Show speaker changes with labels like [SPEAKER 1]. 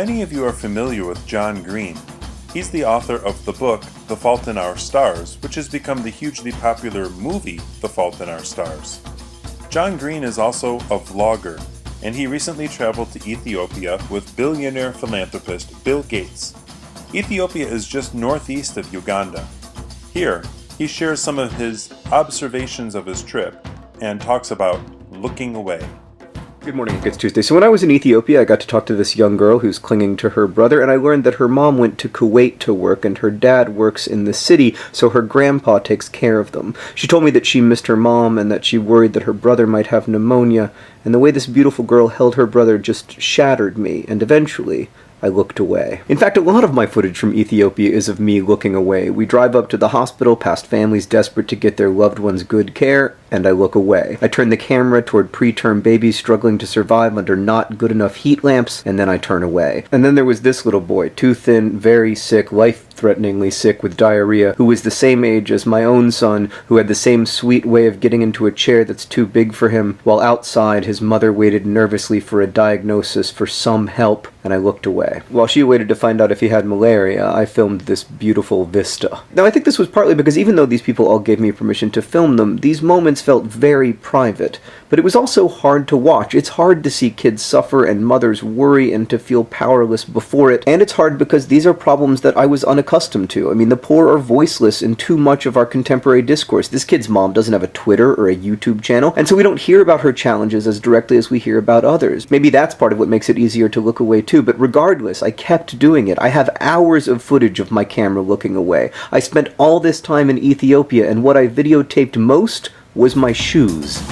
[SPEAKER 1] Many of you are familiar with John Green. He's the author of the book The Fault in Our Stars, which has become the hugely popular movie The Fault in Our Stars. John Green is also a vlogger, and he recently traveled to Ethiopia with billionaire philanthropist Bill Gates. Ethiopia is just northeast of Uganda. Here, he shares some of his observations of his trip and talks about looking away.
[SPEAKER 2] Good morning, it's Tuesday. So when I was in Ethiopia, I got to talk to this young girl who's clinging to her brother, and I learned that her mom went to Kuwait to work, and her dad works in the city, so her grandpa takes care of them. She told me that she missed her mom, and that she worried that her brother might have pneumonia, and the way this beautiful girl held her brother just shattered me, and eventually I looked away. In fact, a lot of my footage from Ethiopia is of me looking away. We drive up to the hospital past families desperate to get their loved ones good care, and I look away. I turn the camera toward preterm babies struggling to survive under not good enough heat lamps, and then I turn away. And then there was this little boy, too thin, very sick, life-threateningly sick with diarrhea, who was the same age as my own son, who had the same sweet way of getting into a chair that's too big for him, while outside his mother waited nervously for a diagnosis, for some help, and I looked away. While she waited to find out if he had malaria, I filmed this beautiful vista. Now, I think this was partly because even though these people all gave me permission to film them, these moments felt very private. But it was also hard to watch. It's hard to see kids suffer and mothers worry and to feel powerless before it. And it's hard because these are problems that I was unaccustomed to. I mean, the poor are voiceless in too much of our contemporary discourse. This kid's mom doesn't have a Twitter or a YouTube channel, and so we don't hear about her challenges as directly as we hear about others. Maybe that's part of what makes it easier to look away too, but regardless, I kept doing it. I have hours of footage of my camera looking away. I spent all this time in Ethiopia, and what I videotaped most was my shoes.